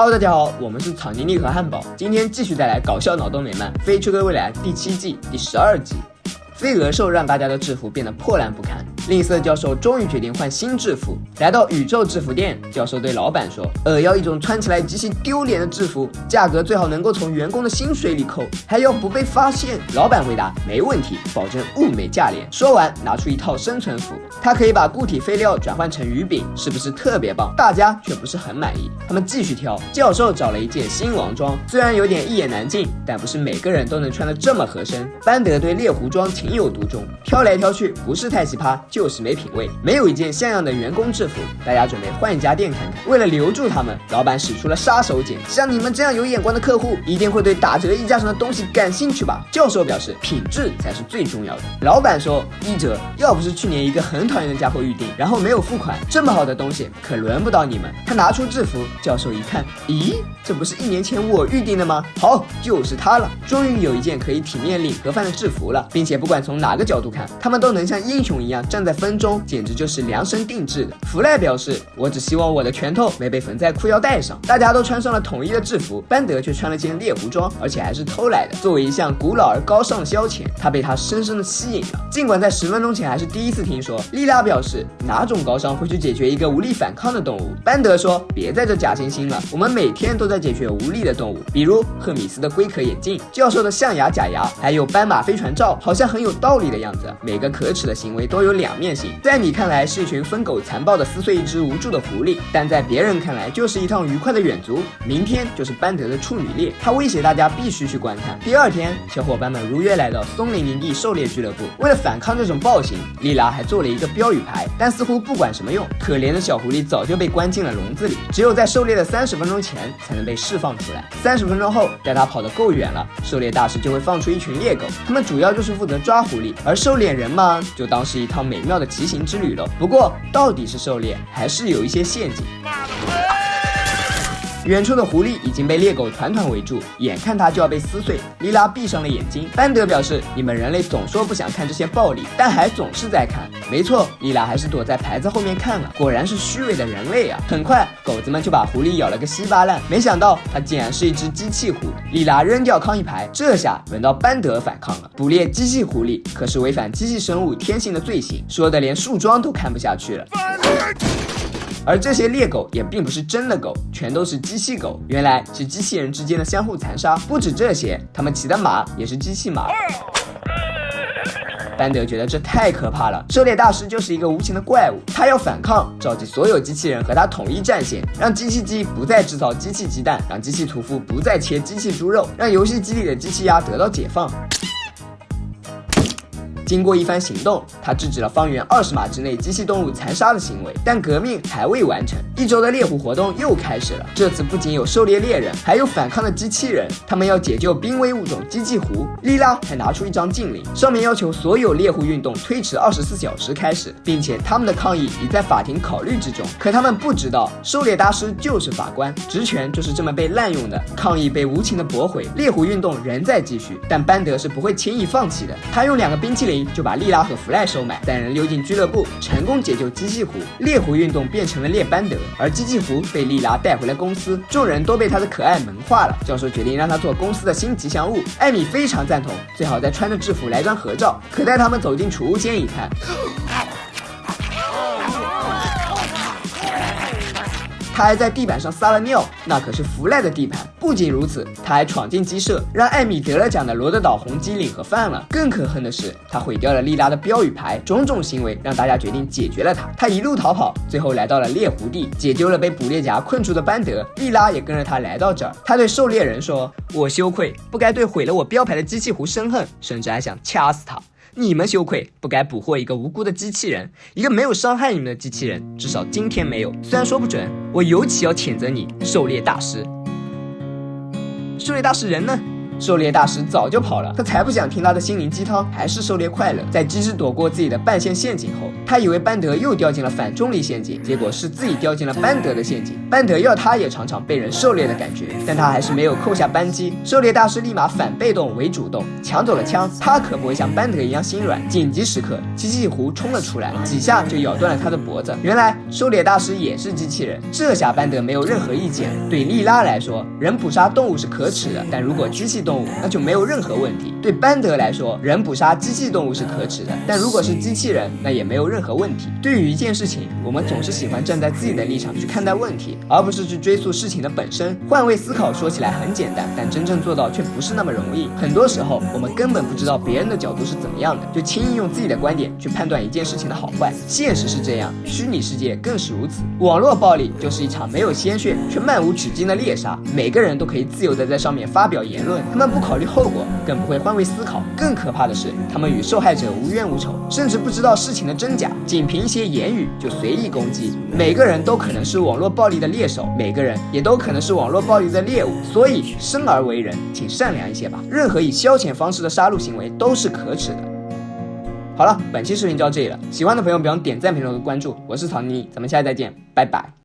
Hello， 大家好，我们是草泥力和汉堡，今天继续带来搞笑脑洞美漫《飞出个未来》第7季第12集。飞蛾兽让大家的制服变得破烂不堪，吝啬教授终于决定换新制服。来到宇宙制服店，教授对老板说：“要一种穿起来极其丢脸的制服，价格最好能够从员工的薪水里扣，还要不被发现。”老板回答：“没问题，保证物美价廉。”说完，拿出一套生存服，他可以把固体废料转换成鱼饼，是不是特别棒？大家却不是很满意，他们继续挑。教授找了一件新王装，虽然有点一言难尽，但不是每个人都能穿得这么合身。班德对猎狐装情有独钟，挑来挑去，不是太奇葩，就是没品味，没有一件像样的员工制服。大家准备换一家店看看。为了留住他们，老板使出了杀手锏，像你们这样有眼光的客户，一定会对打折溢价上的东西感兴趣吧？教授表示，品质才是最重要的。老板说，1折，要不是去年一个很讨厌的家伙预定，然后没有付款，这么好的东西可轮不到你们。他拿出制服，教授一看，咦，这不是1年前我预定的吗？好，就是它了。终于有一件可以体面领盒饭的制服了，并且不管从哪个角度看，他们都能像英雄一样站在风中，简直就是量身定制的。弗赖表示，我只希望我的拳头没被缝在裤腰带上。大家都穿上了统一的制服，班德却穿了件猎狐装，而且还是偷来的。作为一项古老而高尚的消遣，他被他深深的吸引了。尽管在10分钟前还是第一次听说，莉拉表示，哪种高尚会去解决一个无力反抗的动物？班德说，别在这假惺惺了，我们每天都在解决无力的动物，比如赫米斯的龟壳眼镜，教授的象牙假牙，还有斑马飞船照，好像很有道理的样子。每个可耻的行为都有两面性，在你看来是一群疯狗残暴的撕碎一只无助的狐狸，但在别人看来就是一趟愉快的远足。明天就是班德的处女猎，他威胁大家必须去观看。第二天，小伙伴们如约来到松林营地狩猎俱乐部。为了反抗这种暴行，莉拉还做了一个标语牌，但似乎不管什么用，可怜的小狐狸早就被关进了笼子里，只有在狩猎的30分钟前才能被释放出来。30分钟后，待他跑得够远了，狩猎大师就会放出一群猎狗，他们主要就是负责抓狐狸，而狩猎人嘛，就当是一趟美妙的骑行之旅了。不过，到底是狩猎，还是有一些陷阱。远处的狐狸已经被猎狗团团围住，眼看它就要被撕碎。莉拉闭上了眼睛。班德表示，你们人类总说不想看这些暴力，但还总是在看。没错，莉拉还是躲在牌子后面看了，果然是虚伪的人类啊。很快，狗子们就把狐狸咬了个稀巴烂，没想到它竟然是一只机器狐。莉拉扔掉抗议牌，这下轮到班德反抗了。捕猎机器狐狸可是违反机器生物天性的罪行，说的连树桩都看不下去了。而这些猎狗也并不是真的狗，全都是机器狗，原来是机器人之间的相互残杀。不止这些，他们骑的马也是机器马。班德觉得这太可怕了，狩猎大师就是一个无情的怪物，他要反抗，召集所有机器人和他统一战线，让机器鸡不再制造机器鸡蛋，让机器屠夫不再切机器猪肉，让游戏机里的机器鸭得到解放。经过一番行动，他制止了方圆20码之内机器动物残杀的行为，但革命还未完成。1周的猎狐活动又开始了，这次不仅有狩猎猎人，还有反抗的机器人，他们要解救濒危物种机器狐。莉拉还拿出一张禁令，上面要求所有猎狐运动推迟24小时开始，并且他们的抗议已在法庭考虑之中。可他们不知道，狩猎大师就是法官，职权就是这么被滥用的。抗议被无情的驳回，猎狐运动仍在继续，但班德是不会轻易放弃的。他用2个冰淇淋就把莉拉和弗赖收买，3人溜进俱乐部，成功解救机器狐。猎狐运动变成了猎班德，而机器狐被莉拉带回了公司，众人都被他的可爱萌化了。教授决定让他做公司的新吉祥物，艾米非常赞同，最好再穿着制服来张合照。可待他们走进储物间一看，他还在地板上撒了尿，那可是弗赖的地盘。不仅如此，他还闯进鸡舍，让艾米得了奖的罗德岛红鸡领盒饭了。更可恨的是，他毁掉了莉拉的标语牌，种种行为让大家决定解决了他。他一路逃跑，最后来到了猎狐地，解救了被捕猎夹困住的班德。莉拉也跟着他来到这儿。他对狩猎人说：“我羞愧，不该对毁了我标牌的机器狐生恨，甚至还想掐死他。你们羞愧，不该捕获一个无辜的机器人，一个没有伤害你们的机器人，至少今天没有。虽然说不准，我尤其要谴责你，狩猎大师。狩猎大师人呢？狩猎大师早就跑了，他才不想听他的心灵鸡汤，还是狩猎快乐。在机智躲过自己的半线陷阱后，他以为班德又掉进了反重力陷阱，结果是自己掉进了班德的陷阱。班德要他也尝尝被人狩猎的感觉，但他还是没有扣下扳机。狩猎大师立马反被动为主动，抢走了枪。他可不会像班德一样心软，紧急时刻，机器狐冲了出来，几下就咬断了他的脖子。原来狩猎大师也是机器人，这下班德没有任何意见。对莉拉来说，人捕杀动物是可耻的，但如果机器动物，那就没有任何问题。对班德来说，人捕杀机器动物是可耻的，但如果是机器人，那也没有任何问题。对于一件事情，我们总是喜欢站在自己的立场去看待问题，而不是去追溯事情的本身。换位思考说起来很简单，但真正做到却不是那么容易。很多时候，我们根本不知道别人的角度是怎么样的，就轻易用自己的观点去判断一件事情的好坏。现实是这样，虚拟世界更是如此。网络暴力就是一场没有鲜血却漫无止境的猎杀，每个人都可以自由地在上面发表言论，他们不考虑后果，更不会换位思考。更可怕的是，他们与受害者无冤无仇，甚至不知道事情的真假，仅凭一些言语就随意攻击。每个人都可能是网络暴力的猎手，每个人也都可能是网络暴力的猎物。所以生而为人，请善良一些吧。任何以消遣方式的杀戮行为都是可耻的。好了，本期视频就到这里了，喜欢的朋友别忘点赞、评论和关注。我是曹妮妮，咱们下期再见，拜拜。